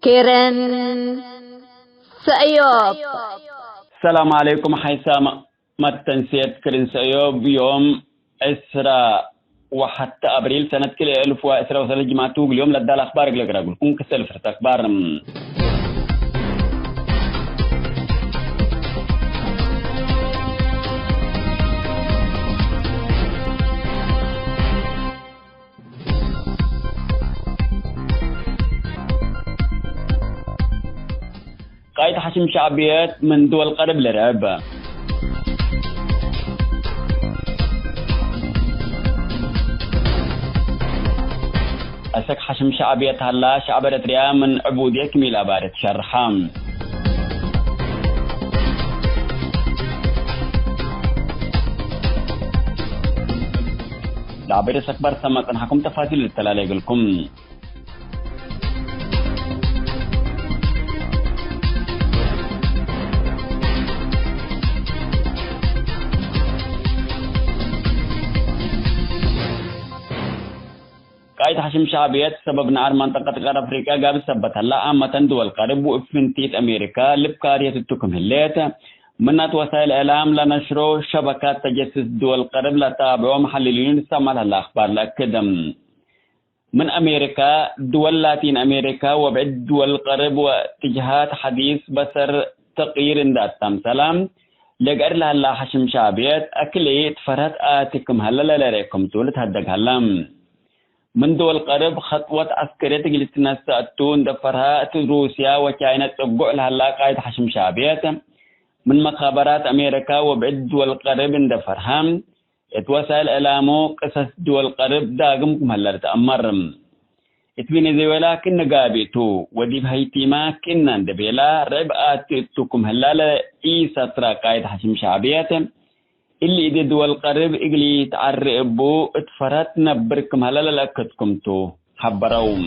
كيرن سأيوب. السلام عليكم حيثم ما تنسيت كرن سأيوب يوم إسراء وحتى أبريل سنة كل 1013 جماعة اليوم لدى الأخبار اللي قرأوا كون كسل فرت أخبار قائد حشم شعبيات من دول قرب لرعب أسك حشم شعبيات هلا شعب إريتريا من عبودية كميلة بارد شرحام لعبير سكبر سمك أنحكم تفاصيل التلالي يقولكم قائد حشم شعبيات سبب نار منطقة غرب أفريقيا قابل سبت هلا أمة دول قرب وإفنتيت أمريكا لبكارية التكم هليت منت وسائل إعلام لنشروا شبكات تجسس دول قرب لتابعوا محللين سمع الأخبار لأكدم من أمريكا دول لاتين أمريكا وبعد دول قرب واتجاهات حديث بسر تقير ذات سلام لقر لها حشم شعبيات أكليت فرات آتكم هلا لريكم تولت هدق هلام من دول قرب خطوة عسكرية جلتنا سأتون دفرها روسيا وكاينة تقع لها قائد حشم شعبيات من مخابرات أمريكا وبعد دول قرب دفرها اتوسائل إعلامو قصص دول قرب داقمكم هلا تأمرم اتفينيزويلا كن قابيتو ودي بهيتيما كن اندبيلا ربعات تكم هلا لإيسا ترى قائد حشم شعبيات اللي دي دول قرب إقلي تعرقبو اتفرت نبركم هلا لأكدكم تو حبروم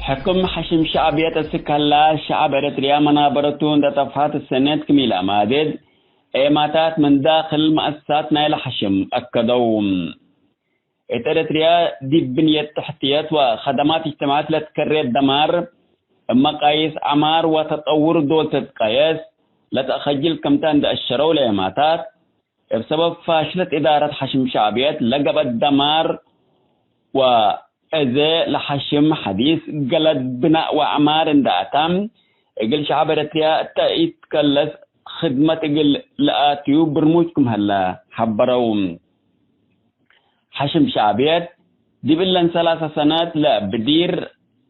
حكم حشم شعبية السكالة شعب إريتريا منابرتون دتفات السنة كميلة مادد إيماتات من داخل مؤسسات نايل حشم أكدوم إريتريا دي بنية تحتيات وخدمات اجتماعات لتكرر دمار مقاييس عمار وتطور دول تتقيس لتأخجل كمتان دا الشرو لإيماتات بسبب فاشلة إدارة حشم شعبيات لقبت دمار و إذا لحشم حديث قلت بناء وعمار داتم قل شعب إريتريا تأيت كلس خدمة قل لآتيو برموجكم هلا حبروم حشم شعبيات دي بلن 3 سنوات لا بدير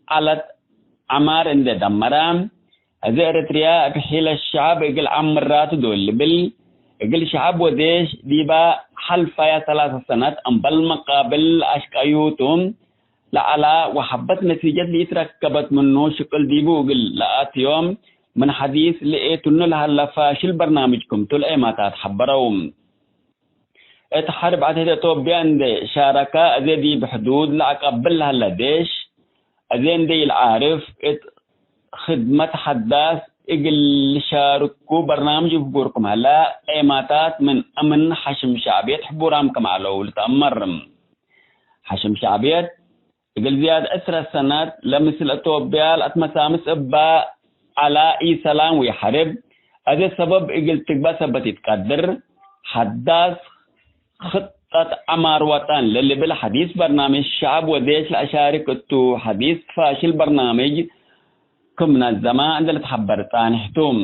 على عمار عند دمرام إذا إريتريا بحيل الشعب قل عمرات دول بل قل شعب وديش ديبا حلفا يا 3 سنوات أم بالمقابل أشكايوتهم لعلى وحبت نتيجة اللي تركبت منه شكل ديبو قل لآت يوم من حديث لقيتن لها فاشل برنامجكم تل ايماتات حبروم اتحارب عدد توبيان دي شاركة ازي دي بحدود لعقبل لها ديش ازين دي العارف خدمة حداث اقل شاركو برنامج بقوركم هلا ايماتات من امن حشم شعبيت حبورامكم على لتأمرم حشم شعبيت قل زياد 10 سنوات لمثل أتوبيال أتمسامس إبا على إي سلام ويحرب هذا السبب قل تقبى سبت يتقدر حداث خطة عمار وطن للي بالحديث برنامج الشعب وديش الأشارك التو حديث فاشل برنامج كمنا الزمان عندما تحبرتان احتوم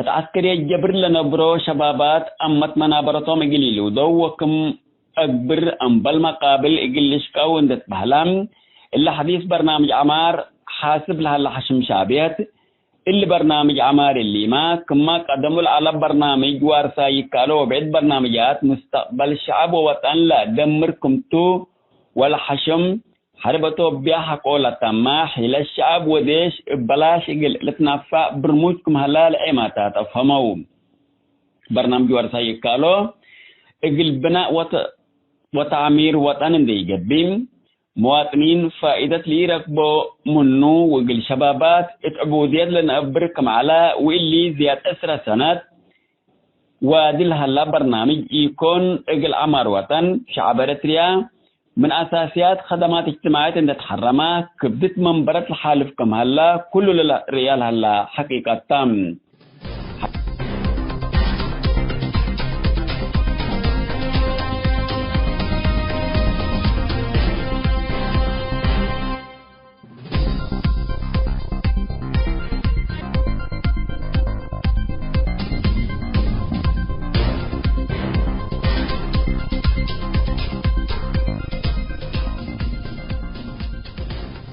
العسكرية جبر لنبرو شبابات أمت منابرتهم قليلو دوكم أكبر أم بالمقابل إقلش كون دت بهلام إلا حديث برنامج عمار حاسب لها حشم شعبيات اللي برنامج عمار اللي ما كما قدموا على برنامج وارسا يكالو بعد برنامجات مستقبل الشعب ووطن لا دمركم تو ولا حشم حربتو بيها قولة تماح إلى الشعب وديش بلاش إقل لتنفع برموجكم هلال عماتات أفهموا برنامج ورثة يكالو اجل بناء وتعمير وطن دي جبين مواطنين فائدة لي ركبو منو وقل شبابات اتعبوديات لنأبركم على واللي زيادة 10 سنوات ودل هلا برنامج يكون اجل عمر وطن شعب اريتريا من اساسيات خدمات اجتماعية ان تحرمها كبدت منبرة الحالف كم هلا كل ريال هلا حقيقة تام.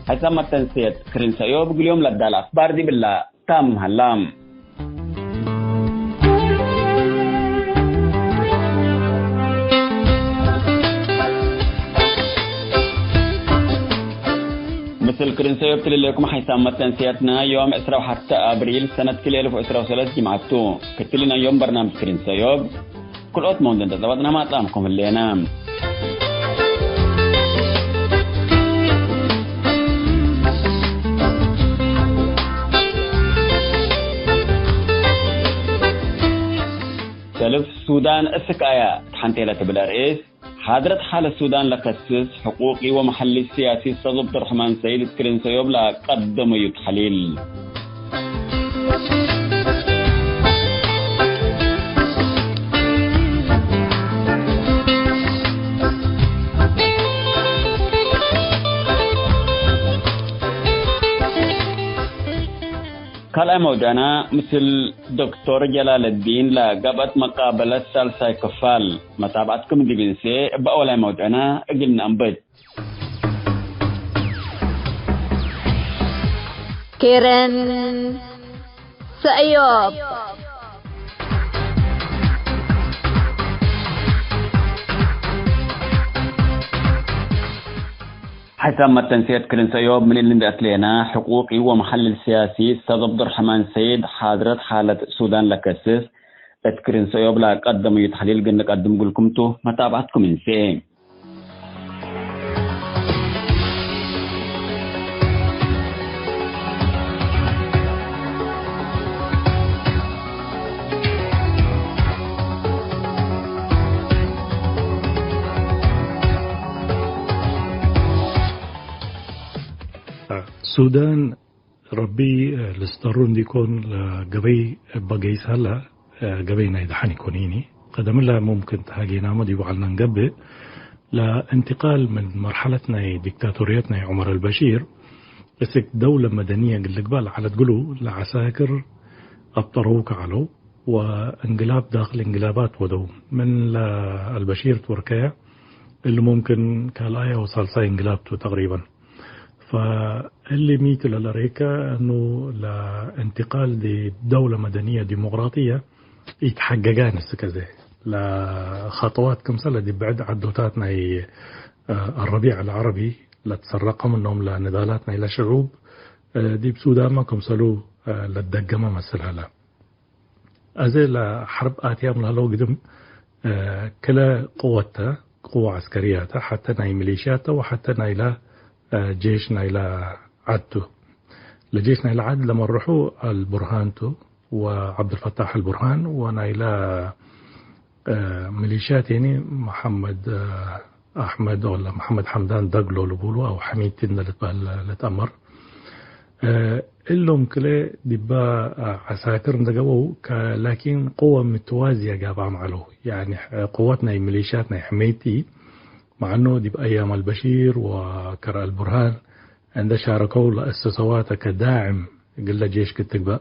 حسام التنسيق كرين سيوب اليوم لدى الأخبار دي بالله تام هلام. مثل كرين سيوب تلي لكم حسام التنسيقنا يوم 10 حتى أبريل سنة 2013 جمعتو كتلنا يوم برنامج كرين سيوب كل أوت موندن تزودنا ما أطلعكم اللي نام. سلف السودان السكايا تحنتيلة بالرئيس حاضرت حال السودان لكسس حقوقي ومحلي السياسي استاذ عبد الرحمن سيد كرين سيوب لقدم يتحليل. كلا موجانا مثل دكتور جلال الدين لقبت مقابلة سالسة كفال متابعتكم دي بنسي بأولا موجانا قلنا أنبت كيرن سأيوب حسام التنسيق كرين سيوب من اللي أتلينا حقوقي ومحل السياسي استاذ عبد الرحمن سيد حاضرت حالة السودان لكسس كرين سيوب لا قدم يتحليل قلنا قدم قلكمتو متابعتكم انسي. السودان ربي لسترون ديكون قبي بقيس هلا قبي نايدحاني كونيني قدم الله ممكن تهاجينا مدي وعلنا نقبل لانتقال من مرحلتنا ديكتاتوريتنا عمر البشير بسك دولة مدنية قبل على تقولوا لعساكر الطروق علو وانقلاب داخل انقلابات ودو من البشير تركيا اللي ممكن كالايا وصلصاي انقلابته تقريبا. فاللي ميت للأريكا أنه لانتقال لدولة مدنية ديمقراطية يتحققان السكزة لخطوات كم سنة دي بعد عدوتاتنا الربيع العربي لتسرقوا منهم لنضالاتنا إلى شعوب دي بسودان ما كم سلو للدقمة مثلها لا أزيل حرب آتيا من هلو قدم كلا قوتها قوة عسكرياتها حتى ناي ميليشياتها وحتى نايلا جيشنا إلى عدته لجيشنا إلى عد لما نروحوا البرهانتو وعبد الفتاح البرهان وانا إلى ميليشيات يعني محمد أحمد ولا محمد حمدان دقلو لبولو أو حميد تدنا لتأمر إلهم كله دبا عساكر ندقوا لكن قوة متوازية جابا معلو يعني قوتنا ميليشياتنا حميتي مع أنه دي بأيام البشير وكرا البرهان عند شاركوا لأسسواته كداعم قل جيش كتقبأ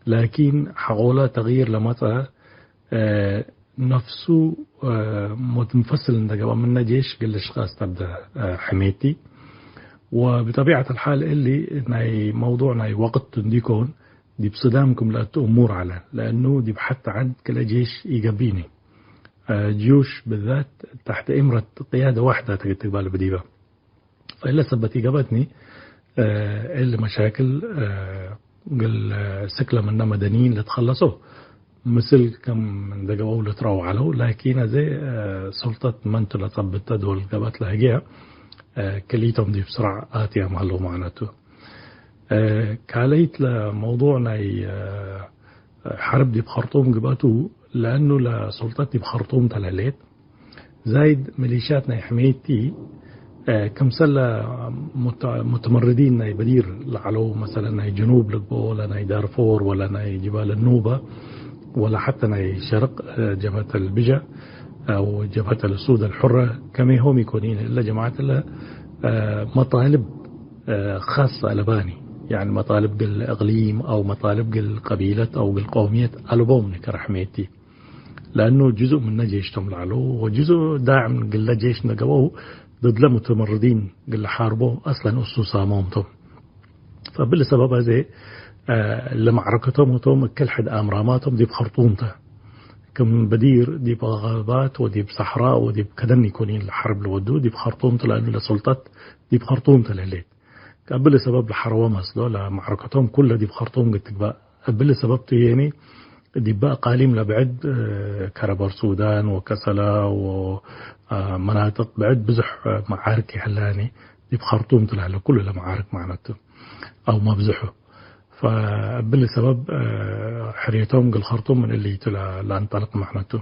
لكن حقوله تغيير لمتى نفسه متنفصل عند من جيش قل أشخاص تبدأ حميتي وبطبيعة الحال اللي ناي موضوع ناي وقت ديكون دي بصدامكم لا أمور على لأنه دي حتى عند كلا جيش إيجابيني جيوش بالذات تحت إمرة قيادة واحدة تقبل بديبة فإلا سبت إجابتني اللي مشاكل قل سكلة منا مدنيين لتخلصوه مثل كم من دقوا لتروا عليه لكن زي سلطة من تلصبت دول قبات لهجية كليتهم دي بسرعة آتي أمهلو معناته كاليت لموضوعنا حرب دي بخرطوم قباتو لأنه لسلطة دي بخرطوم تلاليت زايد ميليشياتنا حميتي كم سلة متمردين ناي بدير لعلو مثلا ناي جنوب لقبو ولا ناي دارفور ولا ناي جبال النوبة ولا حتى ناي شرق جبهة البجا أو جبهة السود الحرة كما هم يكونين إلا جماعة إلا مطالب خاصة لباني يعني مطالب الإقليم أو مطالب القبيلة أو القومية ألبوم كرحميتي لأنه جزء من جيشتهم لعلو وجزء داعم قل جيشنا قووا ضد المتمردين قل حاربوا أصلا أسسا مومتهم فبالسبب هذا لمعركتهم وتهم كل حد أمراماتهم دي بخرطومته كم بدير دي بغابات ودي بصحراء ودي بكدن يكونين الحرب لودو دي بخرطومته لأنه لسلطات دي بخرطومته لليل قبل سبب الحروة مصدو لمعركتهم كلها دي بخرطوم قلت بقى قبل سبب يعني دي بقى قاليم لبعد كربر سودان وكسلا ومناطق بعد بزح معارك حلاني دي بخرطوم طلع له كل المعارك معناته أو ما بزحوا فقبل سبب حريتهم قل خرطوم من اللي تلا لانطلق معناته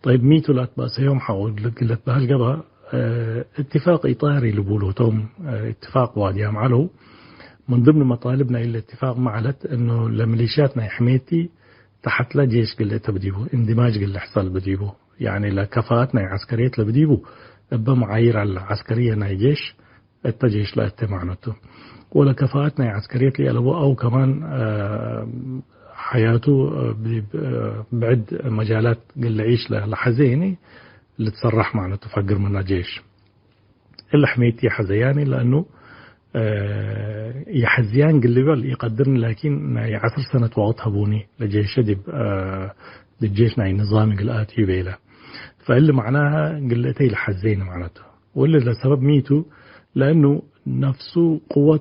طيب ميتو لا تبقى يوم حاول قلت بهالقبا اتفاق إطاري لبولوتهم اتفاق وادي عملوا من ضمن مطالبنا إلا اتفاق معلت إنه لميليشياتنا حميتي تحت لا جيش قل تبديبه اندماج قل حصل بديبه يعني لكفاءتنا عسكرية لبديبه أبا معايير على العسكرية ناي جيش التجيش لا معناته ولا كفاءتنا عسكرية لألوه أو كمان حياته بعد مجالات قل عيش لحزيني اللي تصرح معناته فقر منها جيش إلا حميتي حزياني لأنه يحزيان قل لي يقدرني لكن يعسر سنة وقتها بوني لجيش دي الجيش ناي نظامي قل آتي بيلا فاللي معناها قلتي لحزين معناته واللي لسبب ميتو لأنه نفسه قوة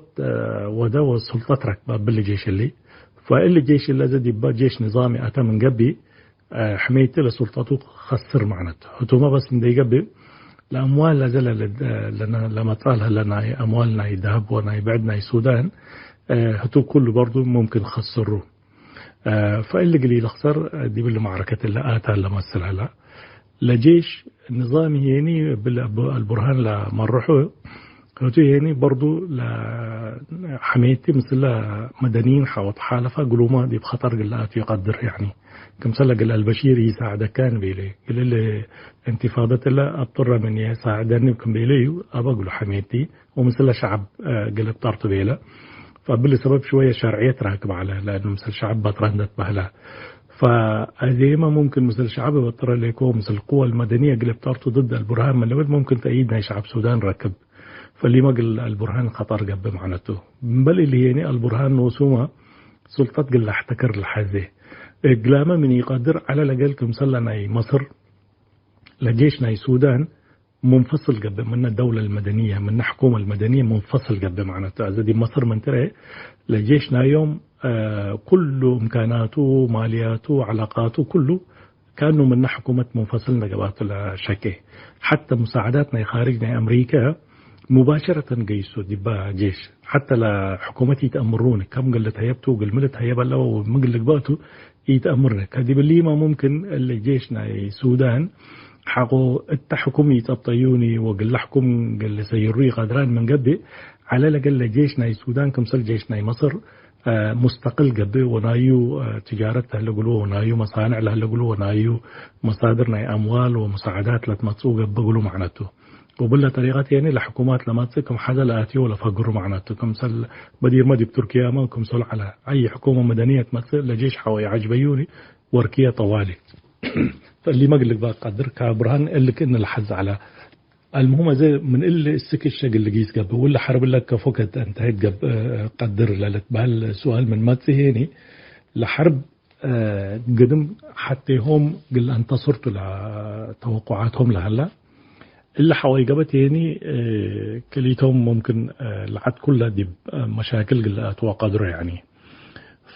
ودوى السلطة ركبة بالجيش اللي فاللي الجيش اللي زاد يبقى جيش نظامي أتى من قبي حميته لسلطته خسر معناته هتو ما بس ندي قبي الأموال لازال لما طالها لنا أموالنا ذهب ونا بعدنا السودان هتو كله برضو ممكن خسره فاللي قلي لخسر دي بالمعركة اللي آتها اللي مثلها لا لجيش نظامي يعني بالبرهان لما روحوا هتو يعني برضو لحميتي مثل مدنيين حاوط حالفة قلوا ما دي بخطر قلات يقدر يعني كم سلق البشير يساعد كان بيلي قال لي انتفاضة الله أضطر من يساعدني بكم بيلي أبقى حميتي ومثل شعب قلت طارت بيلا فبالي سبب شوية شرعية راكب على لأنه مثل شعب بطرندت بهلا فهذه ما ممكن مثل شعب بطر اللي يكون مثل القوى المدنية قلت طارته ضد البرهان من الأول ممكن تأيدنا شعب سودان ركب فاللي ما قل البرهان خطر قبل معناته بل اللي يعني البرهان نوسوما سلطة قل احتكر الحزه قلامة من يقدر على لقلكم سلنا مصر لجيشنا السودان منفصل قبل من الدولة المدنية من الحكومة المدنية منفصل قبل معناته إذا دي مصر من ترى لجيشنا يوم كل إمكاناته مالياته علاقاته كله كانوا من حكومة منفصلنا قبات الشكه حتى مساعداتنا خارجنا أمريكا مباشرة قيسوا دبا جيش حتى لحكومتي يتأمرون كم قلت هيبتو قل ملت هيبا لو ومقلق باتو يتأمرنك هذه باللي ما ممكن اللي جيشنا السودان حقو التحكمي تطيوني وقل لحكم قل سيري قدران من قبل على لقل جيشنا السودان كمثل جيشنا مصر مستقل قبل ونايو تجارتها اللي قلوه ونايو مصانع لها اللي قلوه ونايو مصادرنا أموال ومساعدات لتمتصوه قبل قلوا معناته وبلا طريقات يعني لحكومات لما تصيكم حدا لآتي ولا فقروا معناته كمثل بدير مدي بتركيا ما كمثل على أي حكومة مدنية تمثل لجيش حوي عجبيوني وركية طوالي فاللي ما قلك بقى قدر كبرهان قال لك إن الحز على المهم زي من اللي السكشة اللي جيس قبل ولا حرب لك كفوكت انتهت قبل قدر لك بهالسؤال من ما تسهيني لحرب قدم حتى هم قل انتصرتوا لتوقعاتهم لهلا اللي حوالي قبت يعني كليتهم ممكن العد كلها دي مشاكل قل أتوقع قدر يعني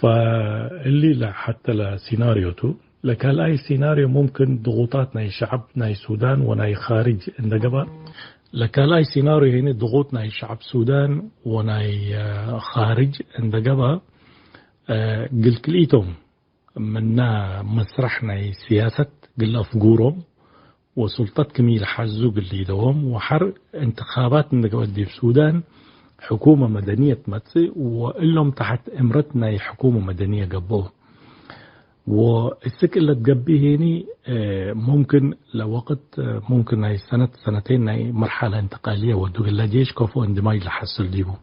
فاللي لا حتى لسيناريو تو لكال أي سيناريو ممكن ضغوطات ناي شعب ناي السودان وناي خارج اندقبا لكال أي سيناريو هنا ضغوط ناي شعب السودان وناي خارج اندقبا قل كليتهم منا مسرح ناي سياسة قل أفقورهم وسلطات كميل حزو قل ليدهم وحر انتخابات اندقبا دي في السودان حكومة مدنية تمتسي وإلهم تحت إمرتنا حكومة مدنية قبوه والسك اللي تقبيه هني ممكن لوقت ممكن هاي سنتين هاي مرحلة انتقالية ودو قل جيش كفو اندماج لحصل ديبو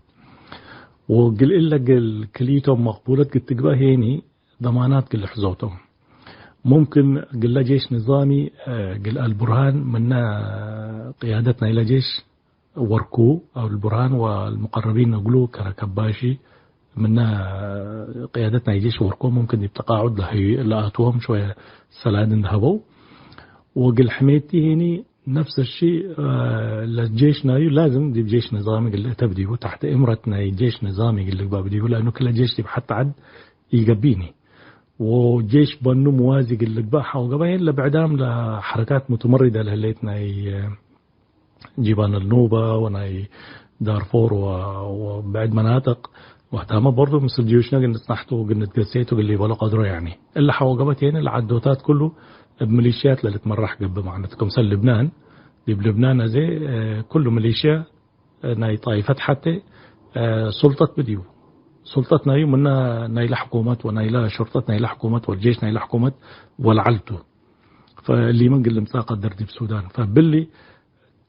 وقل إلا قل كليتهم مقبولة قل تقباه هني ضمانات قل حزوتهم ممكن قل جيش نظامي قل البرهان منا قيادتنا إلى جيش وركو أو البرهان والمقربين نقولوا كركباشي منا قيادتنا يجيش وركو ممكن يبتقاعد لأتوهم شوية سلادن ذهبوا وقل حميتي هني نفس الشيء للجيش نايو لازم دي بجيش نظامي قل تبديه تحت إمرتنا جيش نظامي قل بابديه لأنه كل جيش دي حتى عد يقبيني وجيش بنو موازي قل بحا وقبين لبعدام لحركات متمردة لهليتنا جيبان النوبة وناي دارفور وبعد مناطق واهتم برضو مثل جيوشنا قلنا نحتو قلنا تقسيتو قل لي بلا قدره يعني إلا حوقبتين العدوتات كله بميليشيات اللي تمرح قبل معناتكم سل لبنان دي بلبنان زي كله ميليشيا ناي طائفات حتى سلطة بديو سلطتنا يوم منا نايل حكومات ونايل شرطتنا نايل حكومات والجيش نايل حكومات والعلتو فاللي من قل مساقة دردي بالسودان فباللي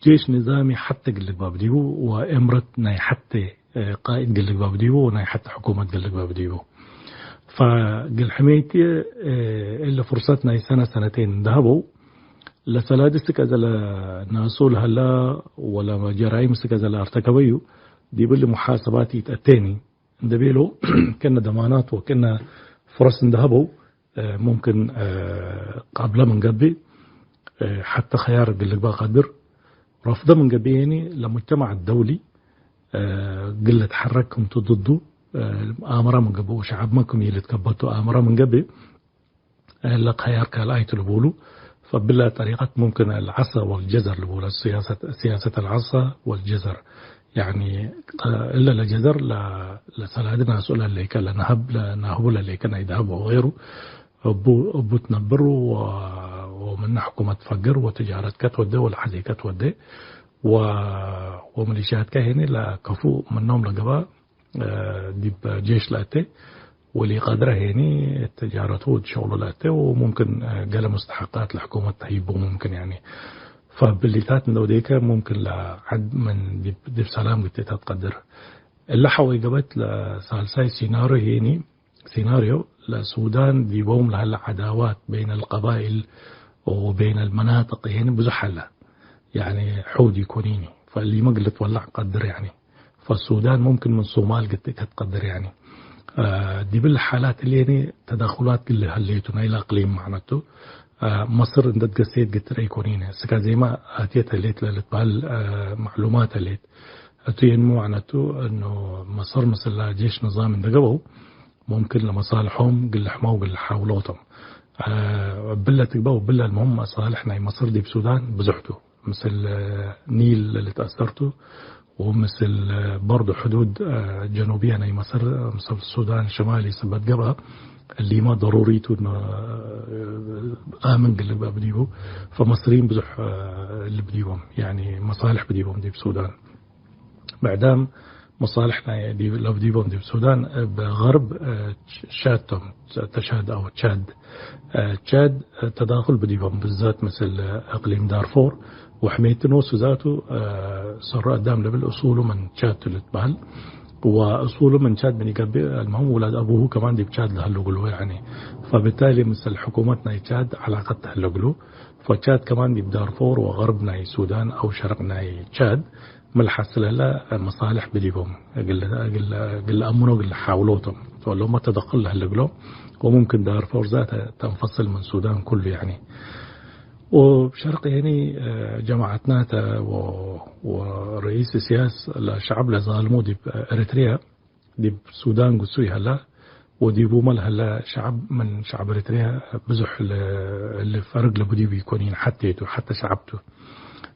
جيش نظامي حتى قلق بابديو وإمرت ناي حتى قائد قلق بابديو وناي حتى حكومة قلق بابديو فقل حميتي إلا فرصتنا سنتين ذهبوا لسلادستك إذا ناسول هلا ولا جرائم إذا ارتكبوا دي باللي محاسباتي تأتيني دبيلو كنا ضمانات وكنا فرص ذهبوا ممكن قبل من قبل حتى خيار قلق بقدر رفض من قبيني لمجتمع الدولي قلة تحرككم ضده آمرا من قبل وشعب ماكم يلي تكبتوا آمرا من قبل لق خيار كالآية لبولو فبلا طريقة ممكن العصا والجزر لبولو سياسة العصا والجزر يعني إلا لجزر لسلادنا سؤال اللي كان لنهب اللي كان يذهب وغيره أبو تنبروا ومن حكومة فقر وتجارة كتودة والحزي كتودة وميليشيات كهني لكفو منهم لقبا دي جيش لأتي واللي قادرة هني التجارة والشغل لأتي وممكن قال مستحقات لحكومة تهيبه ممكن يعني فبالليتات من دوديك ممكن لعد من دي بسلام قلت تقدر اللي حوي قبت لسالساي سيناريو للسودان دي بوم لها العداوات بين القبائل وبين المناطق هنا بزحلة يعني حودي كونيني فاللي ما قلت ولع قدر يعني فالسودان ممكن من صومال قلت تقدر يعني دي بالحالات اللي يعني تدخلات اللي هليتنا إلى أقليم معناته مصر عند قسيت قلت رأي كونيني سكا زي ما أتيت الليت للتبال معلومات الليت أتين معناته إنه مصر مثل جيش نظام اندقبوا ممكن لمصالحهم قل حماو قل حاولوتهم بلا تقبوا بلا المهم مصالحنا مصر دي بسودان بزحتوا مثل نيل اللي تأثرته ومثل برضو حدود جنوبية ناي مصر مثل السودان الشمالي سبت قبها اللي ما ضروريته انه آمن قل بديهم فمصريين بزح اللي بديهم يعني مصالح بديهم دي بسودان بعدام مصالحنا دي لو بديهم دي بسودان بغرب شادتهم تشاد أو تشاد تداخل بديهم بالذات مثل أقليم دارفور وحمية نوس ذاته صار قدام بالأصول من تشاد للتبال وأصوله من تشاد من يقبل المهم ولاد أبوه كمان دي بتشاد لهاللقلو يعني فبالتالي مثل حكومتنا تشاد علاقتها هاللقلو فتشاد كمان دي بدارفور وغربنا السودان أو شرقنا تشاد ملحصل لا مصالح بديهم قل أمنوا قل حاولوتهم فلو ما تدخل لهاللقلو وممكن دارفور ذاتها تنفصل من السودان كله يعني وبشرق يعني جماعة ناتا ورئيس السياسة الشعب لظالمو دي بإريتريا دي بالسودان قصوي هلا وديبو مال هلا شعب من شعب إريتريا بزح اللي فرق لبدي بيكونين حتى شعبته.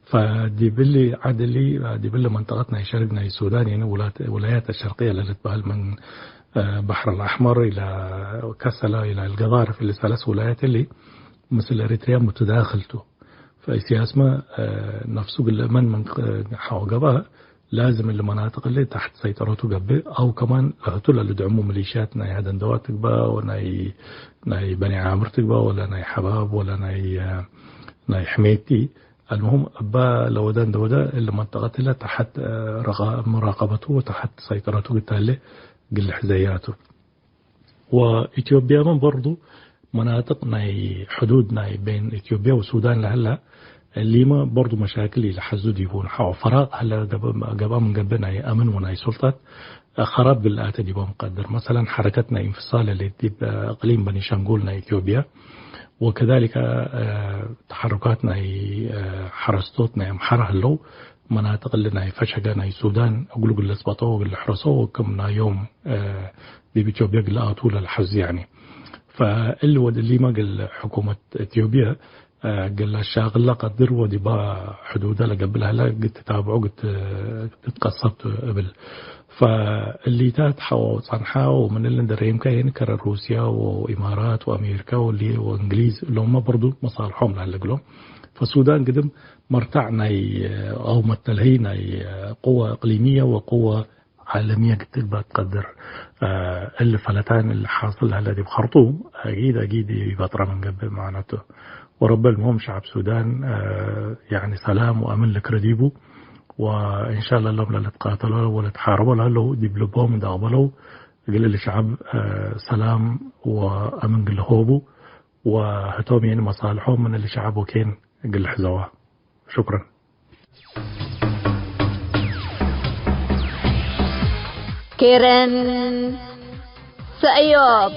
فدي باللي عدلي دي باللي منطقتنا يشاركنا السودان يعني ولايات الشرقية اللي تبهل من بحر الأحمر إلى كسلا إلى القضارف اللي 3 ولايات اللي مثل إريتريا متداخلته. فسياسة نفسه من حوقبها لازم المناطق اللي تحت سيطرته قبل أو كمان هتول اللي دعموا ميليشيات ناي هذا دوات تقبا وناي بني عامر تقبا ولا ناي حباب ولا ناي حميتي. المهم أبا لودان دودا اللي منطقة اللي تحت مراقبته وتحت سيطرته بالتالي قل حزياته. وإثيوبيا من برضو مناطق ناي حدود ناي بين إثيوبيا والسودان لهلا اللي ما برضو مشاكل اللي حزود يكون حاو فراغ هلا قبا من قبل ناي أمن وناي سلطات خراب بالآت دي مقدر. مثلا حركتنا انفصال اللي تجيب إقليم بني شنغول ناي إثيوبيا، وكذلك تحركاتنا حرستوتنا محره اللو مناطق اللي ناي فشقة ناي السودان أقولوا اللي سبطوه واللي حرسوه وكمنا يوم دي بإثيوبيا قلقا طول الحز يعني. فاللي ود اللي ما قل حكومة إثيوبيا قل الشاغلة قدر ودي با حدودها لقبلها لا قد تتابعوا قد تتقصبت قبل. فاللي تاتحوا صنحا ومن اللي ندريم كاين كرر روسيا وإمارات وأمريكا واللي وإنجليز اللي هم برضو مصالحهم لهلقلهم. فالسودان قدم مرتعنا أو متلهينا قوة إقليمية وقوة عالمية قد تقدر اللي فلتان اللي حاصل هلا دي بخرطوم أكيد يبطر من قبل معناته. ورب المهم شعب السودان يعني سلام وأمن لكرديبو، وإن شاء الله لهم لا تقاتلوا ولا تحاربوا لهلو ديبلوبوا من دعبلو قل للشعب سلام وأمن قل هوبو وهتوم يعني مصالحهم من اللي شعبه كين قل حزواه. شكرا. كيرن سأيوب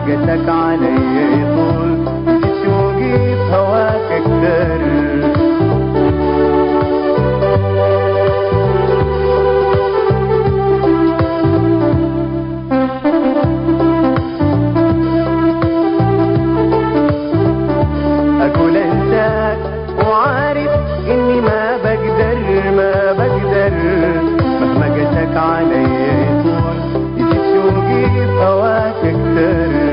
قدك علي يطول شوقي بهواك اكتر. اقول انساك وعارف اني ما بقدر مهما قدك علي يطول شوقي بهواك اكتر.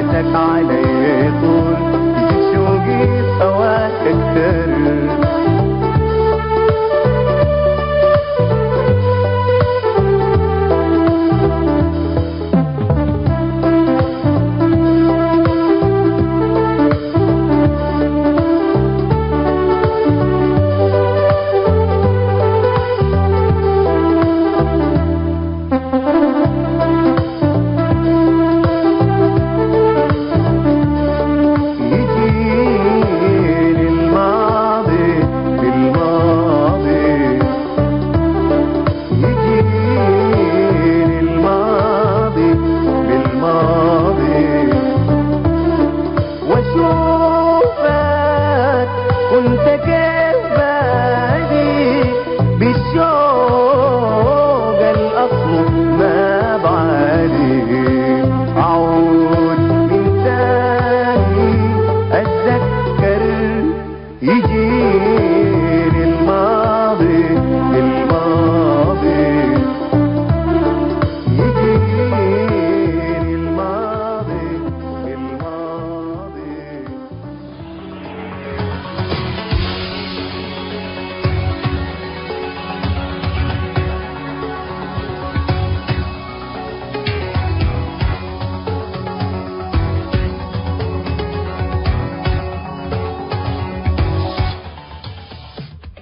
بكيتك علي طول يجي شوقي في هواك اكتر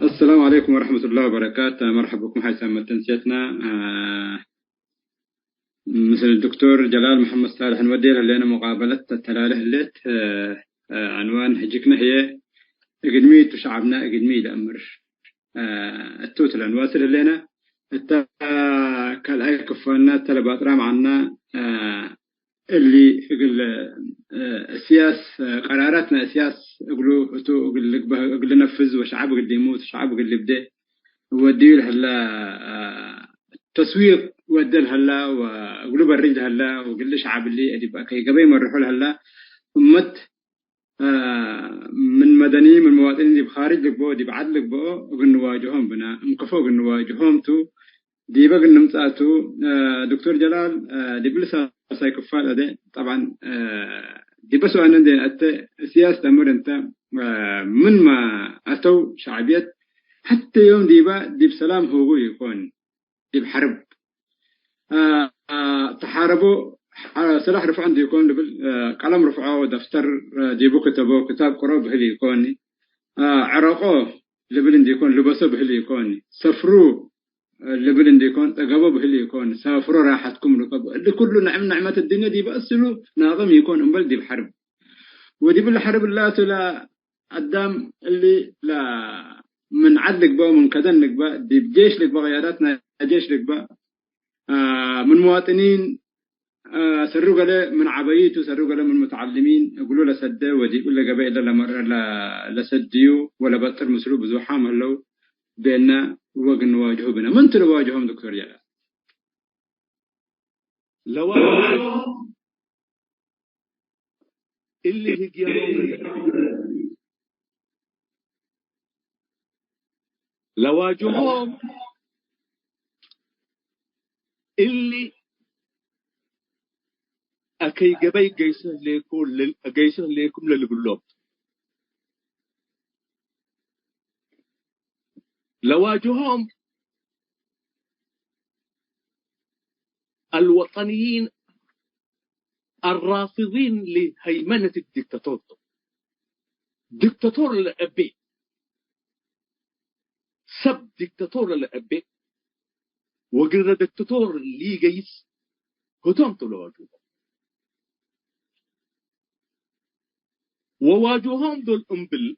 السلام عليكم ورحمة الله وبركاته. مرحبا بكم حيث ما تنسيتنا. مثل الدكتور جلال محمد صالح نودي لنا مقابلة التلاله الليت عنوان هجكنا هي قدميت وشعبنا قدمي لأمر التوتل الواسل لنا كالأي كفانا تلبات رام عنا اللي يقول السياس قراراتنا سياس يقولوا نفذ وشعب يقول يموت شعب يقول يبدأ ودي هلا تسويق ودل هلا ويقولوا بريد هلا وقول شعب اللي أدي بقى كي قبل مرحول هلا أمت من مدني من مواطنين اللي بخارج لك بو دي بعد لك بو قل نواجههم بنا مكفوق نواجههم تو دي بقى نمساتو دكتور جلال دي بلسا سايكفال ده طبعا دي بس أنا عندي السياسة أمر أنت من ما أتوا شعبيات حتى يوم دي بسلام هو يكون دي بحرب تحاربوا سلاح رفع عندي يكون قلم رفعوا دفتر جيبوا كتبوا كتاب قراب هلي يكون عرقوا لبلن يكون لبسوا بهلي يكون سفروا لبلن يكون تجابوا بهلي يكون سافروا راحتكم لكل نعمة الدنيا دي بأصله ناظم يكون أمبل دي بحرب ودي بالحرب لا تلا قدام اللي لا من عدلك بقى من كذنك بقى دي بجيش لك بقى غياراتنا جيش لك بقى من مواطنين سروا قال من عبايته سروا قال من متعلمين يقولوا له سد ودي يقول له قبائل لا مرة لا سديو ولا بطر مسلوب زحام هلو بيننا وقن نواجهه بنا من تواجههم دكتور جلال لواجههم اللي هي لواجههم اللي أكي جبي جيسه ليكم للقلوب لواجههم الوطنيين الرافضين لهيمنة الدكتاتور دكتاتور الأبي سب دكتاتور الأبي وقرر دكتاتور اللي جيس هتم تلواجههم وواجههم دول أمبل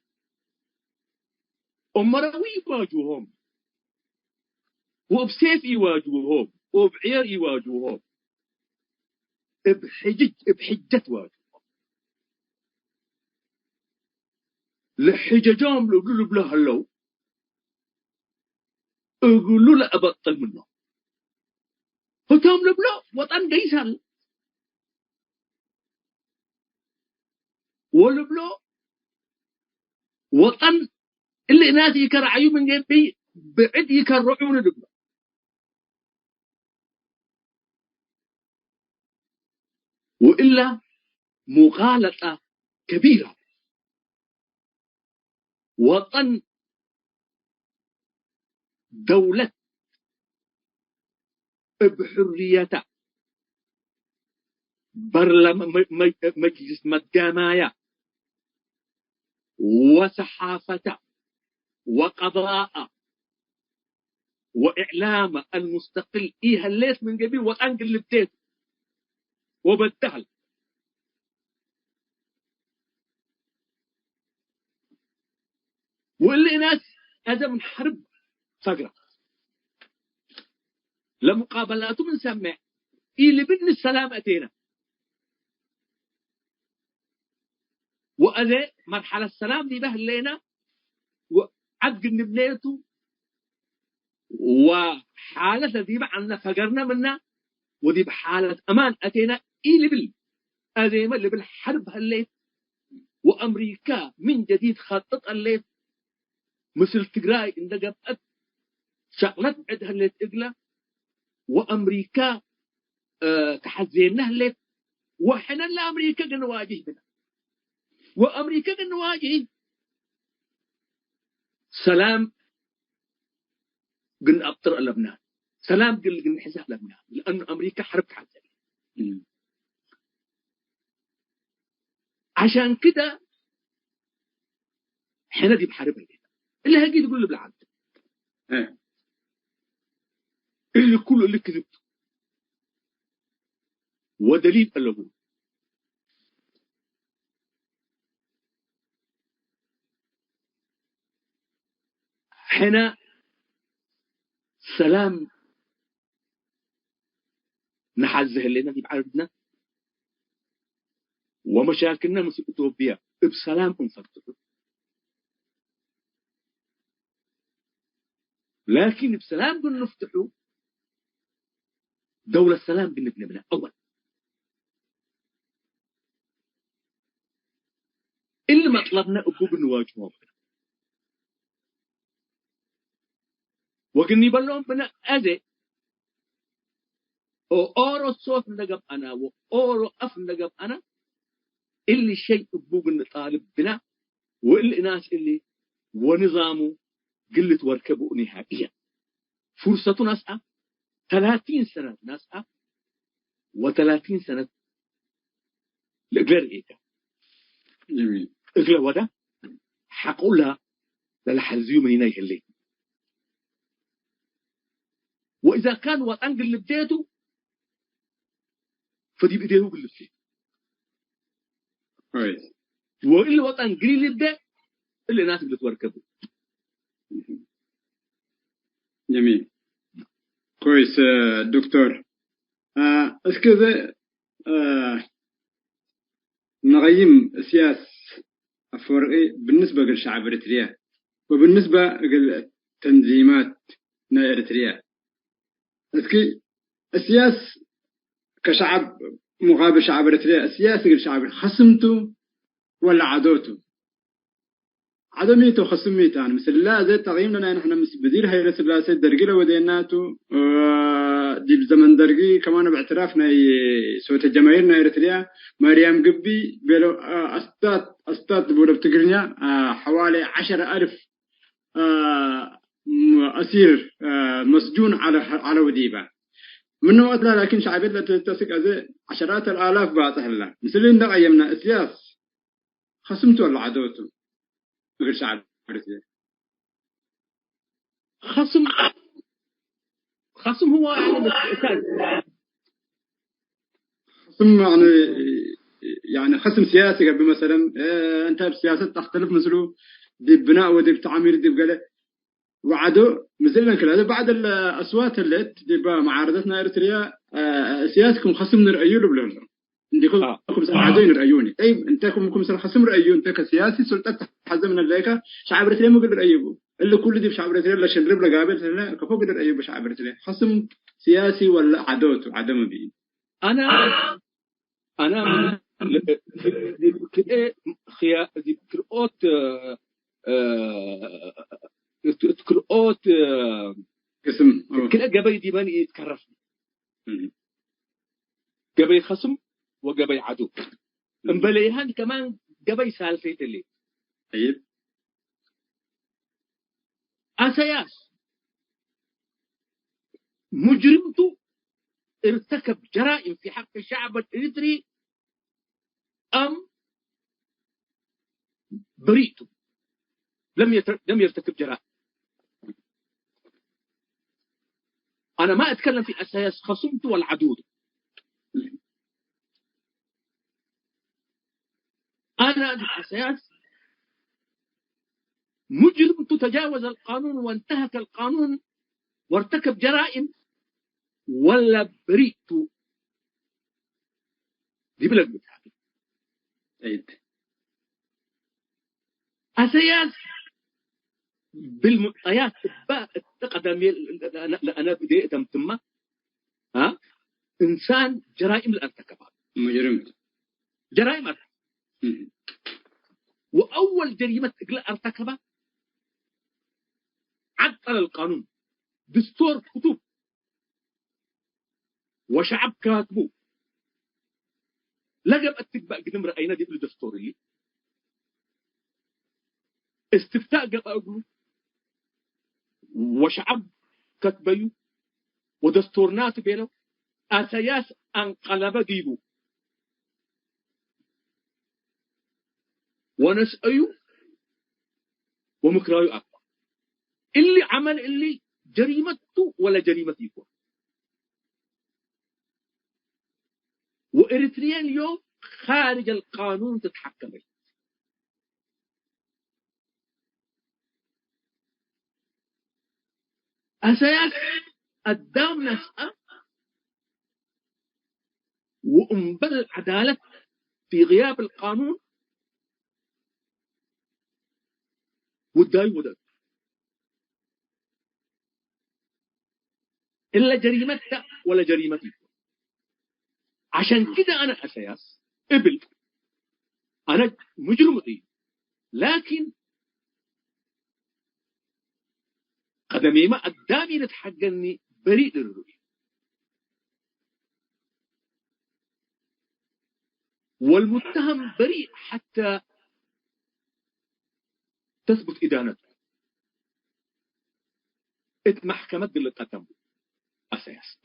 أمراوي يواجههم وبسيف يواجههم وبعير يواجههم بحجة واجههم لحججهم لو قلوا بلا هلو يقولوا لا أبطل منه هتام لبلا وطن ديسال ولبلا وطن اللي ناس يكرعيو من جنبي بعد يكرعون لبلا وإلا مغالطة كبيرة. وطن دولة بحريته مجلس مدامايا وصحافته وقضاء وإعلام المستقل هليت من قبل وطن اللي بديت وبالتهل واللي ناس هذا من حرب صقرة لمقابلاته بنسمع اللي بدنا السلام أتينا وأذا مرحلة السلام دي بهلينا وعد بنيته وحالة دي عنا فقرنا منها ودي بحالة أمان أتينا اللي أذيما اللي بالحرب هليت وأمريكا من جديد خطط هليت مثل تجراي إن دقبت شغلت عد هليت إقلا وأمريكا تحزينا هليت وحنا لأمريكا نواجه بنا وأمريكا نواجه سلام قلنا أبطر لبنان سلام قلنا حزة لبنان لأن أمريكا حرب تحزن عشان كده حنا دي بحرب اللي هجي تقول له بالعبد اللي كله اللي كذبته ودليل اللي حنا سلام نحزه لنا دي بعرضنا ومشاكلنا مثل إثيوبيا بسلام انفرطت لكن بسلام قلنا نفتحوا دولة السلام قلنا بنبنى أول اللي ما طلبنا أبوب نواجههم وقلني بلهم بنا أذي أورو صوت نقب أنا وأورو أف نقب أنا اللي شيء أبوب نطالب بنا واللي ناس اللي ونظامه قلت وركبوا نهائيا فرصة نسعى 30 سنة نسعى و30 سنة لغير إيكا جميل إغلى ودا حقولها للحزيو من هنا الليل وإذا كان وطن اللي بديته فدي بإيديه قل فيه كويس وإلا وطن قليل اللي بدأ اللي ناس بتوركبه جميل كويس دكتور اسكذا نغيم سياس أفرقي بالنسبة للشعب الإريتريا وبالنسبة للتنظيمات الإريتريا اسكي السياس كشعب مقابل شعب إريتريا السياسة للشعب خصمته ولا عدوته عدميته خصميته يعني مثل لا زي تغييمنا نحن بدير هاي رسل لا سيد درجي وديناته دي بزمن درجي كمان باعترافنا صوت الجماهيرنا إريتريا مريم قبي بيلو أستاذ بولا بتقرنيا حوالي 10,000 أسير مسجون على وديبة من وقت لا لكن شعبيتنا تتسك أزي 10,000 باطه الله مثل إن أيامنا السياس خصمته ولا عدوته غير شعب إريتريا خصم هو خصم يعني خصم سياسي قبل مثلا أنت بسياسة تختلف مثله دي بناء ودي بتعمير دي بقاله وعدو مثلنا كل هذا بعد الأصوات اللي دي معارضتنا إريتريا سياسكم خصم نرأيونه بلهم عندكم مثلا عدوين رأيوني طيب أنتكم مثلا خصم رأيون أنت كسياسي سلطة تحزم من الليكة شعب إريتريا ما قدر رأيبه اللي كل دي بشعب إريتريا لا شنرب لا قابل لا كفو قدر رأيبه شعب إريتريا خصم سياسي ولا عدوته عدم بيه أنا دي كرؤوت قسم كل قبل دي بني يتكرف قبل خصم وقبل عدو انبليهان كمان قبل سالفيت اللي طيب أسياس مجرمته ارتكب جرائم في حق الشعب الإريتري أم بريئته لم يرتكب جرائم. أنا ما أتكلم في أساس خصمته والعدود، أنا بأساس مجرم تجاوز القانون وانتهك القانون وارتكب جرائم ولا بريئته دي بلد بتاعتي. طيب أساس بالمعطيات التقدم أنا بديت تم إنسان جرائم الارتكبها مجرم جرائم ارتكبها. وأول جريمة ارتكبها عطل القانون، دستور كتب وشعب كاتبه لقب التكبأ قدم رأينا دي بالدستور اللي استفتاء قبله وشعب كتبه ودستورنات بينه أساس انقلب ديبو ونسأيه ومكرايه أكبر اللي عمل اللي جريمته ولا جريمته يكون. وإريتريا اليوم خارج القانون تتحكم به. أساس قدام نسأة وأنبل العدالة في غياب القانون والداي وداي إلا جريمته ولا جريمتي. عشان كده أنا أساس إبل أنا مجرمتي، لكن قدمي ما قدامي نتحقني بريء للرؤية. والمتهم بريء حتى تثبت إدانته. محكمة اللي قدمه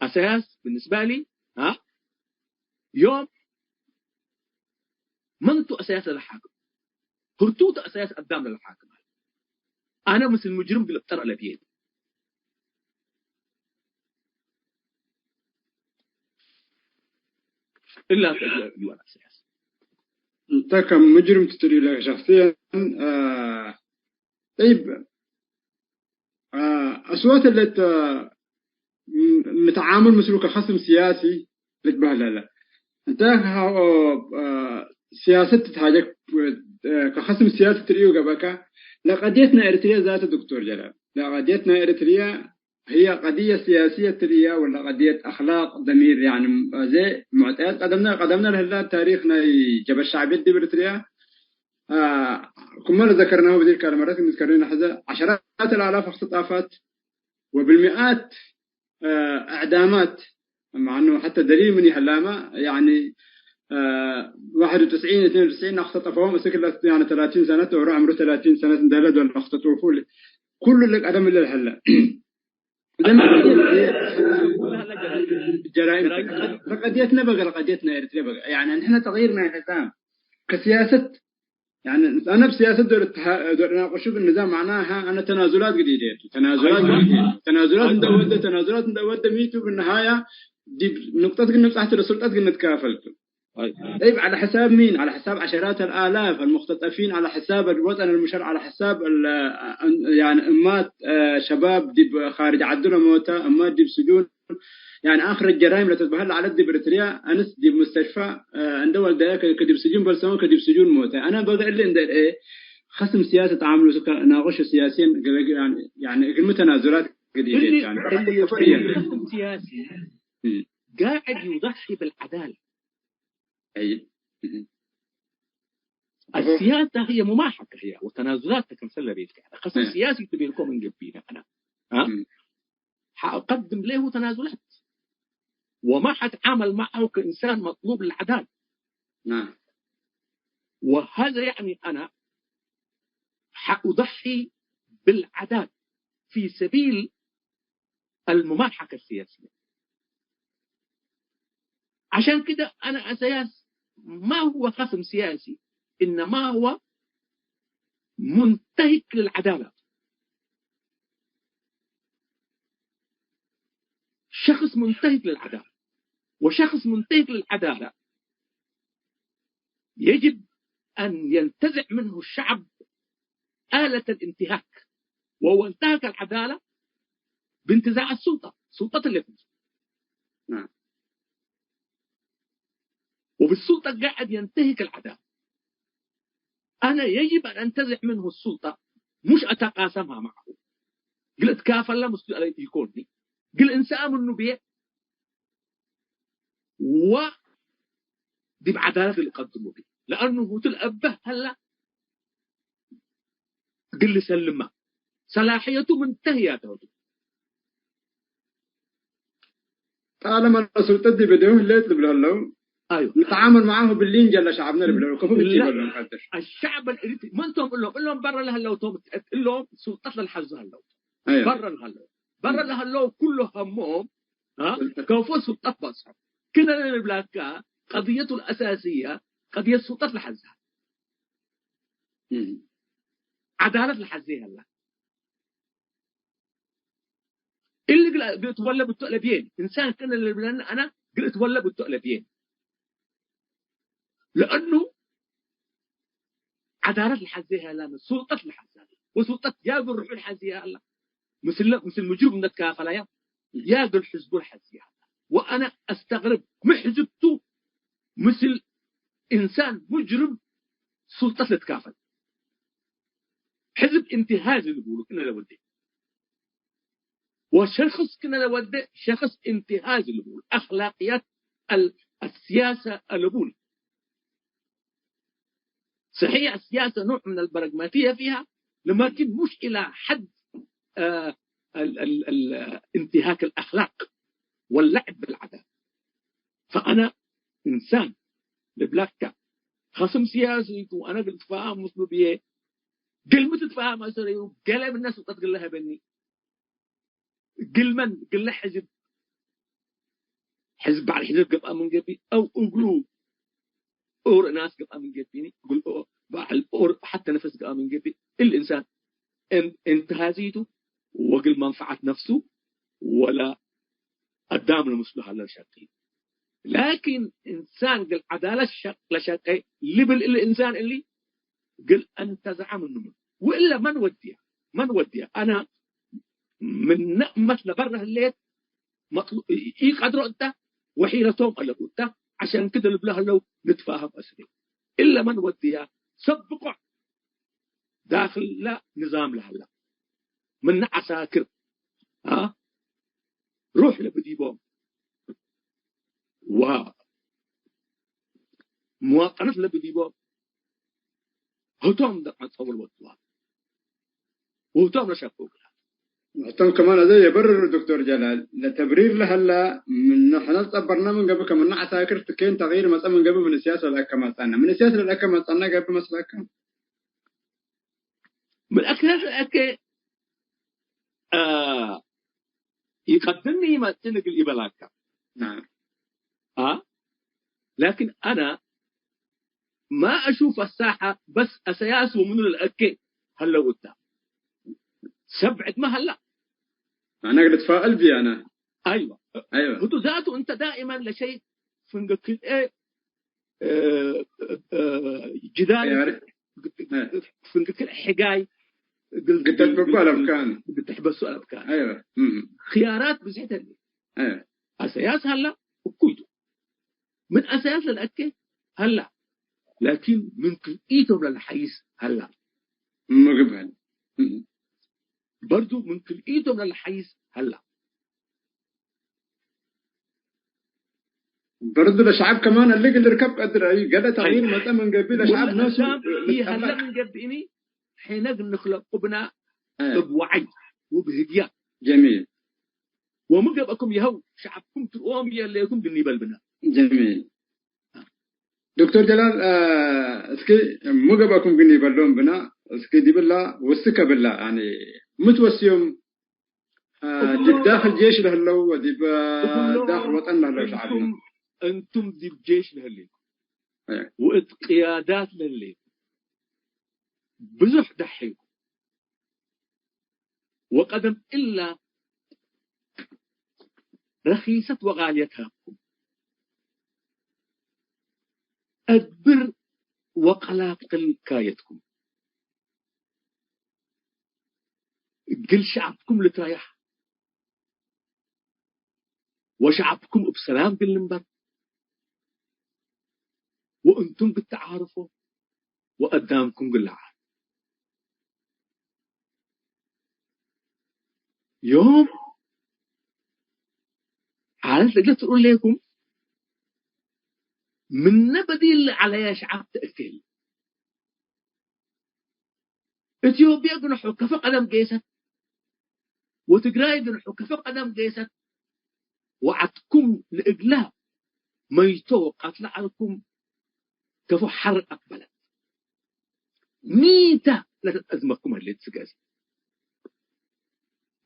أساس بالنسبة لي يوم منتو أساس للحاكم هرتوت أساس قدام للحاكم. أنا مثل مجرم بالابتر على بيد إلا تجي أساس. أنت كمجرم تتري لك شخصيا طيب أصوات اللي متعامل مثل كخصم سياسي لتبهلا لا أنت سياسة تتحاجك كخصم سياسي تريو قبكا لقضيتنا إريتريا ذات الدكتور جلال لقضيتنا إريتريا هي قضية سياسية تريا ولا قضية أخلاق ضمير يعني زي معتاد قدمنا لهلا تاريخنا جب الشعبية دي بإريتريا كما ذكرناه بذلك المرات نذكرنا حذا عشرات الآلاف اختطافات وبالمئات إعدامات مع أنه حتى دليل من يحلامة يعني 91 92 اختطفوه مسك يعني 30 سنة ورا عمره 30 سنة اندلد ولا اختطفوه كل اللي قدم اللي هلا جرائم قضيتنا بقى قضيتنا إريتريا بقى يعني نحن تغييرنا الحسام كسياسة يعني أنا بسياسة دور ناقشوا بالنظام معناها أنا تنازلات جديدة تنازلات مدودة ميتوا بالنهاية دي نقطة قلنا تحت السلطات قلنا تكافلتوا. طيب على حساب مين؟ على حساب عشرات الآلاف المختطفين، على حساب الوطن المشرع، على حساب يعني أمات شباب دي خارج عدلوا موتى، أمات دي بسجون. يعني آخر الجرائم اللي تتبهل على الدي بريتريا أنس دي مستشفى عنده والدايا كدي بسجون برسون كدي بسجون موتى. أنا بقى اللي عند إيه خصم سياسة تعاملوا ناقش سياسيين يعني المتنازلات جديدة يعني خصم سياسي قاعد يضحي بالعدالة. أي السياسة هي مماحكة هي وتنازلات تكمسل بيتك. خصم سياسي تبي لكم من جبينا أنا حأقدم له تنازلات وما حتعامل معه كإنسان مطلوب للعدالة. نعم. وهذا يعني أنا حأضحي بالعدالة في سبيل المماحكة السياسية. عشان كده أنا أساس ما هو خصم سياسي، إنما هو منتهك للعدالة. شخص منتهك للعدالة، وشخص منتهك للعدالة يجب أن ينتزع منه الشعب آلة الانتهاك، وهو انتهك العدالة بانتزاع السلطة، سلطة اليد. نعم. وبالسلطة قاعد ينتهك العدالة. أنا يجب أن أنتزع منه السلطة، مش أتقاسمها معه. قلت كافر لا مستوى يكونني، قل إنسان النبي ودي بعدالة اللي قدموا به، لأنه تلأبه هلا قل لي سلمه صلاحيته منتهية. طالما السلطة دي بدوه ليت بلهلو أيوه نتعامل معاه باللين جل شعبنا بلهلو كيف بتجيب لهم قدر الشعب الإريتري ما أنتم قل لهم برا لهلو توم قل لهم سلطة للحز هلو أيوه برا لهلو كله همهم كوفو سلطة بس كنا البلاكا قضيته الأساسية قضية سلطة الحزها، عدالة الحزها هلا اللي قلت ولا بالتقلبين إنسان كان اللي أنا قلت ولا بالتقلبين، لأنه عدالة الحزها هلا سلطة الحزها وسلطة ياقل روح الحزها هلا مثل مجرم من الكافلة ياقل حزب الحزها. وأنا أستغرب محزبته مثل إنسان مجرم سلطة تتكافل، حزب انتهازي اللي بيقولوا كنا لودي، وشخص كنا لودي شخص انتهازي اللي بيقول أخلاقيات السياسة اللي بيقول صحيح السياسة نوع من البراغماتية فيها، لكن مش إلى حد انتهاك الأخلاق واللعب بالعدالة. فأنا إنسان لبلاكا خصم سياسي وأنا قلت فاهم مسلو بيه قل متى تفاهم أسري وقال الناس تقول لها بني قل من قل له حزب على الحزب قبقى من قبي أو أقلو أور ناس قبقى من قبيني قل أور حتى نفس قبقى من قبي. الإنسان انتهازيته وقل منفعة نفسه ولا قدام المصلحة للشقي، لكن إنسان قل عدالة لشقي لبل الإنسان اللي قل انتزع منه وإلا من وديها أنا من مثل برا الليل يقدروا أنت وحيلتهم قال أنت عشان كده البلاه لو نتفاهم أسري إلا من وديها سبقوا داخل لا نظام لها لا من عساكر روح لبديبهم ومواطنة لبديبهم هتوم دقت أول وطوات وهتوم نشافوك هتوم كمان زي يبرر دكتور جلال لتبرير لهلا من حنص برنامج قبل كمان عساكر تكين تغيير مثلا من قبل من السياسة للأكمل أنا من السياسة للأكمل أنا قبل مثلا كم من الأكل يقدمني ما تنقل الإبلاك. نعم. لكن أنا ما أشوف الساحة بس أسياس ومن الأكل هلا قدام سبعد ما هلا أنا قد أتفائل بي أنا. أيوة هو ذاته أنت دائما لشيء فنقك جدال فنقك حقاي قلت تحبسوا الأفكار تحبسوا الأفكار. أيوة خيارات بزيتها لي. أيوة أساس هلا وكويتو من أساس الأكل هلا، لكن من كلئيتهم للحيس هلا مقبل برضو من كلئيتهم للحيس هلا برضو الشعب كمان اللي ركب قدر أي قد تغيير مثلا من قبل الشعب ناس هي هلا من قبلني حين نخلق ابناء بوعي وبهدية جميل ومن قبلكم يهو شعبكم تقوم يليكم بالنيبال بنا جميل دكتور جلال اسكي مغبكم قني بلوم بنا اسكي دي بالله وسكه بالله يعني متوسيم دي داخل جيش لهلو ودي داخل وطن لهلو شعبنا انتم دي بجيش لهلي وقت قيادات لهلي بزح دحيكم وقدم إلا رخيصة وغاليتها أدبر وقلاقل كايتكم قل شعبكم لتريح وشعبكم بسلام بالنبر وأنتم بالتعارفوا وقدامكم قلعة يوم عارف لقيت تقول لكم من نبدي اللي على شعب تأكل إثيوبيا جنحوا كفى قدم جيست وتجراي جنحوا كفى قدم جيست وعدكم لإجلاء ما يتوقع أطلع لكم كفى حر أقبلت ميتا لا تأزمكم اللي تسجز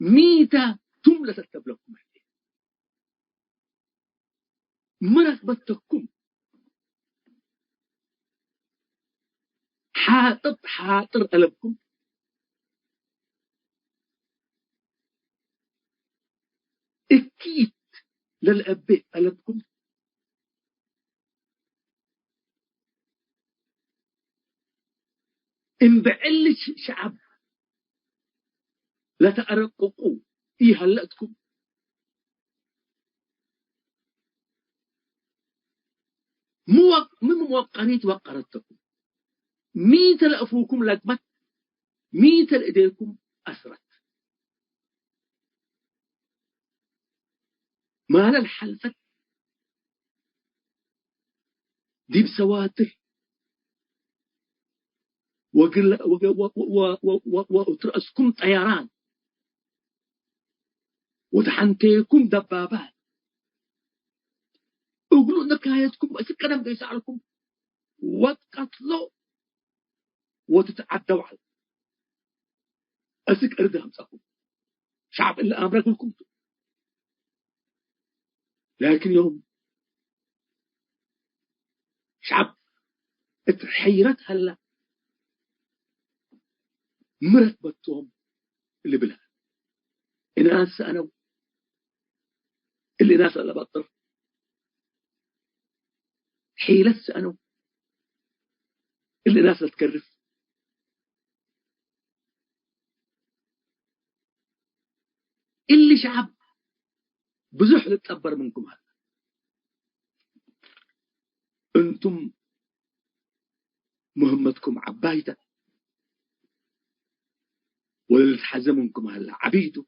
ميتا ثم لا تتبلكم اللي مركبتكم حاطر قلبكم اكيد للأبي قلبكم إن بعلش شعب لا تأرققوا هلأتكم من موقريت وقرتكم ميت لأفوكم لقمت ميت لإيديكم أسرت ما للحلفة دي بسواتر وترأسكم طيران وتحنتيكم دبابات اقولوا نكايتكم بس الكلام ده يسألكم وتقتلوا وتتعدوا على أسك أرد همسكم شعب إلا أمركم لكن يوم شعب اتحيرت هلا مرتبتهم اللي بلها الناس أنا اللي ناس اللي بطر حيلت أنا اللي ناس تكرف اللي شعب بزح تكبر منكم هذا أنتم مهمتكم عبايته واللي تحزمنكم هلا عبيده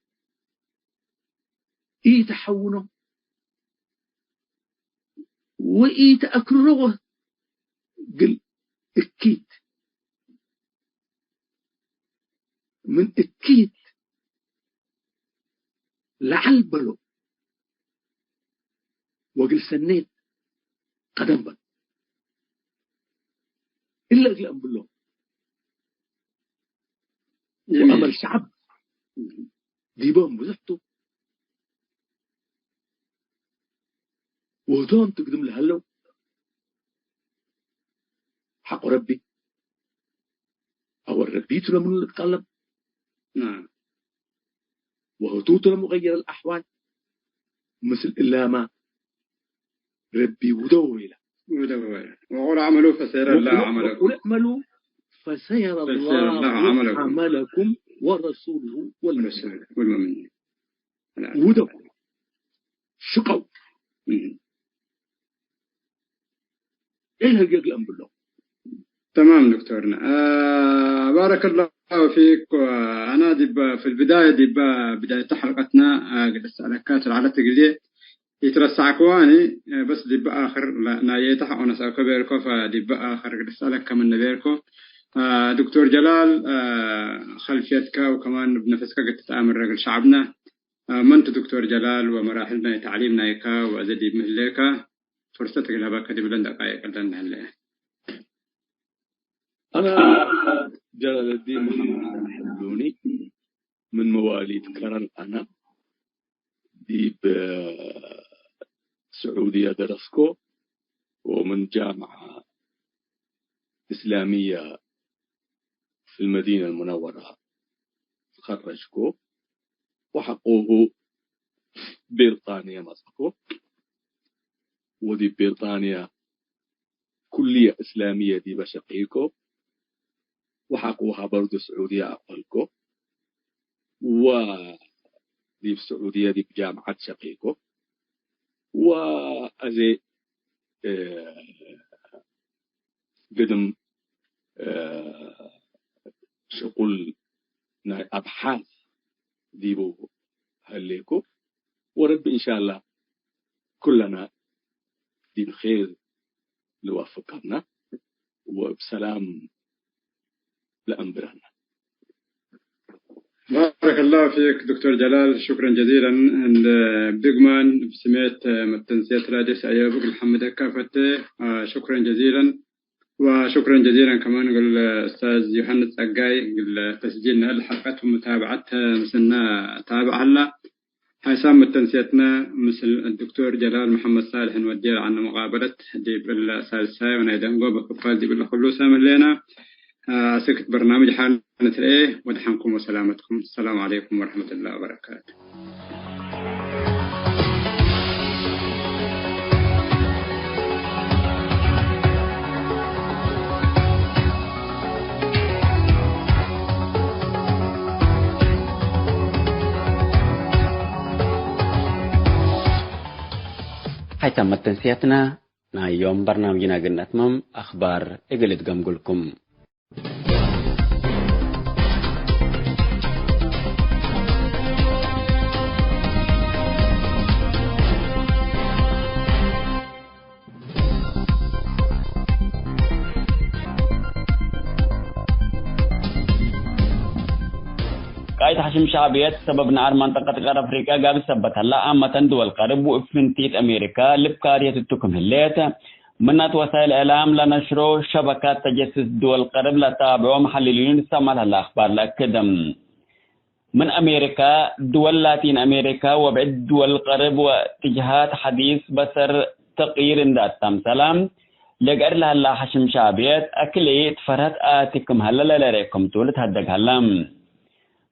إيه تحونه وإيه تأكرره قل اكيد من اكيد لعل بلو وقل سنيت قدم بل إلا قل بلو وأمر شعب ديبهم بزحته وهدون تقدم لهلو حق ربي أو ربيت لمن نتقلب نعم وهتوت لمغير الأحوال مثل إلا ما ربي ودويلة وقول عملوا فسيرى الله عملكم وعملوا فسيرى الله عملكم ورسوله والمؤمنين ودوا شقوا إيه هالجيق الأمر بالله تمام دكتورنا بارك الله فيك. أنا في البداية بداية حلقتنا قد أسألك كاتل على تقليد يترسع كواني بس آخر نايتها أنا سأكبركم آخر قد أسألك كمان نبيركم دكتور جلال خلفيتك وكمان بنفسك قد تتعامل رجل شعبنا منت دكتور جلال ومراحلنا تعليمنا يكا وأزدي مهليكا فرصتك لها كده بلند دقائق قدرنا هلا. أنا جلال الدين محمد الحلوني من مواليد كرن. أنا دي بسعودية درسكو، ومن جامعة إسلامية في المدينة المنورة خرجكو، وحقوه بريطانيا مسكو، ودي بريطانيا كلية إسلامية دي بشقيكو، وحقوها برضو سعودية أقلكو، ودي السعودية دي بجامعة شقيقو، وأزي قدم شغل أبحاث ديبو هليكو، ورب إن شاء الله كلنا دي بخير لوفقنا وبسلام لأنبرنا. بارك الله فيك دكتور جلال، شكرا جزيلا. بدقمان بسميت متنسيت رادس أيابك الحمد كافته، شكرا جزيلا. وشكرا جزيلا كمان قل أستاذ يوحنا تسقاي قل تسجيلنا الحلقات ومتابعتها مثلنا تابع هلا حيسام متنسيتنا مثل الدكتور جلال محمد صالح نودير عنا مقابلة دي بالسالساي ونايدان قوبة كفال دي بالخلوصة من لنا سكت برنامج حالة ايه ودحنكم وسلامتكم. السلام عليكم ورحمة الله وبركاته. هاي تمت تنسيتنا يوم برنامجنا قلنا تمام أخبار إقلت قمقلكم. قايد حشم شعبيات سبب نار منطقة غرب أفريقيا قابل سبت هلا عامة دول قرب وإفنتيت أمريكا لبكارية التكم هليت منات وسائل إعلام لنشروا شبكات تجسس دول قرب لتابعوا محللين استعمال الأخبار لأكدم من أمريكا دول لاتين أمريكا وبعد دول قرب واتجاهات حديث بسر تقيير ذات تام سلام لقر لها الله حشم شعبيات أكليت فرهت آتكم هلا لريكم تولت هدق هلام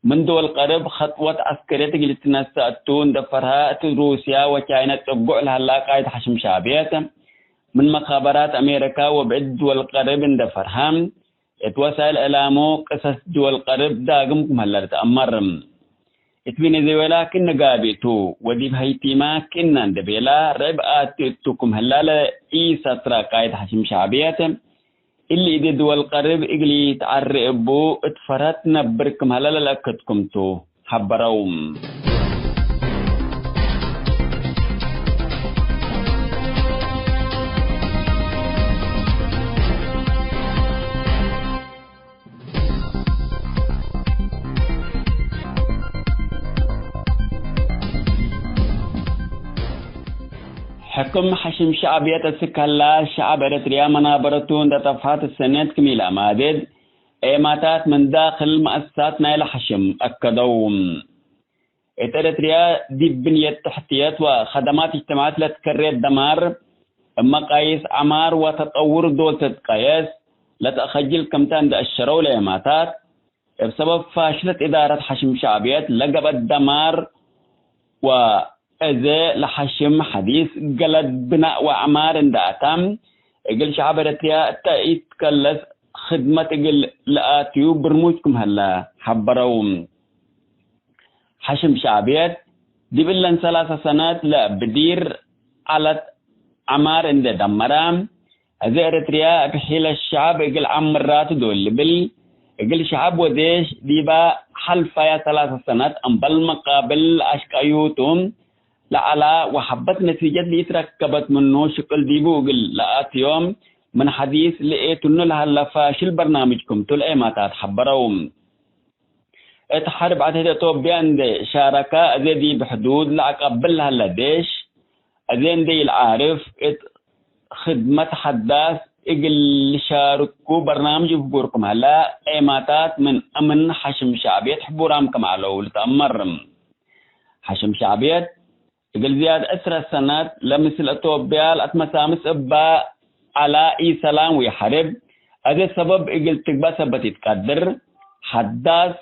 من دول قرب خطوة عسكرية قلت نستأتون دفرها روسيا وكاينة تبقع لها الله قايد حشم شعبيات من مخابرات أمريكا وبعد دول قرب دفرها اتوسائل إعلامو قصص دول قرب داقمكم هلا تأمرم اتبين ذي ولكن نقابيتو وديب هيتيما كنا ندبيلا ربعات تكم هلا لإيسا ترى قايد حشم شعبيات اللي دي دول قرب إقلي تعرقبو اتفرت نبركم هلا لأكدكم تو حبروم. حكم حشم شعبية السكالة شعب إريتريا منابرتون دتفات السنة كميلة مادد إيماتات من داخل مؤسسات نايل حشم أكدوم إريتريا دي بنية تحتيات وخدمات اجتماعات لتكرر دمار مقاييس عمار وتطور دول تتقيس لتأخجل كمتان دا الشرو لإيماتات بسبب فاشلة إدارة حشم شعبيات لقبت دمار إذا لحشم حديث قلد بناء وعمار داتم قل شعب إريتريا يتكلف خدمة قل لآتيو برموجكم هلا حبروم حشم شعبيات دي بلن 3 سنوات لا بدير على عمار اند دمرام إذا إريتريا بحيل الشعب قل عمرات دول بل قل شعب وديش ديبا حلفايا 3 سنوات أم بالمقابل أشكايوتهم لعلى وحبت نتيجة اللي تركبت منه شكل ديبو قل لقات يوم من حديث لقيت انه لها فاشل برنامجكم تل اي ما تحبروم اتحارب عدد توبيان دي شاركة ازي دي بحدود لعقبل لها لديش ازين دي العارف خدمة حداث إجل شاركوا برنامج بقولكم هلا إيماتات من أمن حشم شعبيت حبورامكم على ولتأمرم حشم شعبيت إجل زياد أسرى السنة لمثل أتوبيال أتمسامس أبا على إي سلام ويحارب هذا سبب إجل تقبى سبت يتقدر حداث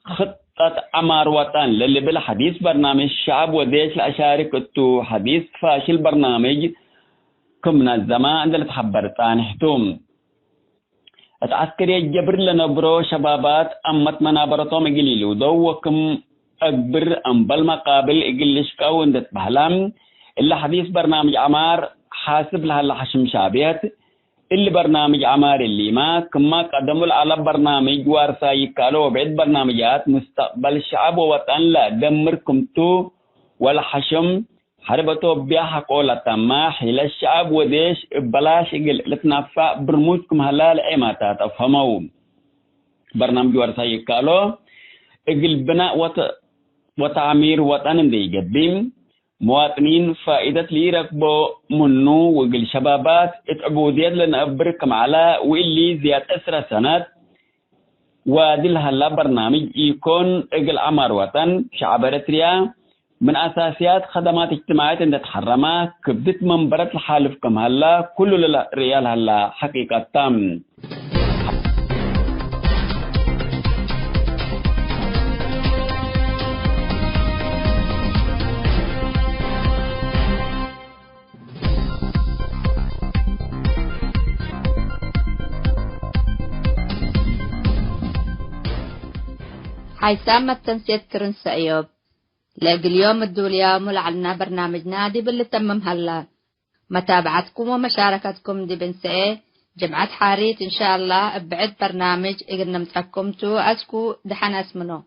خطة عمار وطن للي بالحديث برنامج الشعب وديش لأشارك أتو حديث فاشل برنامج كمنا الزمان عندنا تحبرتان حتوم العسكري الجبر لنبرو شبابات أمت منابرتهم إجليلو دوكم أكبر أم بالمقابل إجلش كون دت بهلام إلا حديث برنامج عمار حاسب لها الحشم شعبيات اللي برنامج عمار اللي ما كما قدموا على برنامج وارثا يكالو بعد برنامجات مستقبل الشعب ووطن لا دمركم تو ولا حشم حربتو بيها قولة تما حيل الشعب وديش بلاش يقل لتنفع برموجكم هلال ايماتا تفهموا برنامج وارثا يكالو يقل بناء وتعمير وطن دي يقدم مواطنين فائدة لي ركبوا منو وقل شبابات اتعبوديات لنا أبركم على واللي زياد أسرى سنة ودل هلا برنامج يكون اقل عمار وطن شعب إريتريا من أساسيات خدمات اجتماعية عند تحرمها كبدت منبرة الحالفكم هلا كل ريال هلا حقيقة تام حيثما التنسيق كرنس أيوب لاقي اليوم الدوليوم ولعلنا برنامج نادي باللي تمم هلا متابعتكم ومشاركتكم دي بنسئة جمعة حاريت إن شاء الله بعد برنامج إقرنا متحكمتو أسكو دحنا اسمنو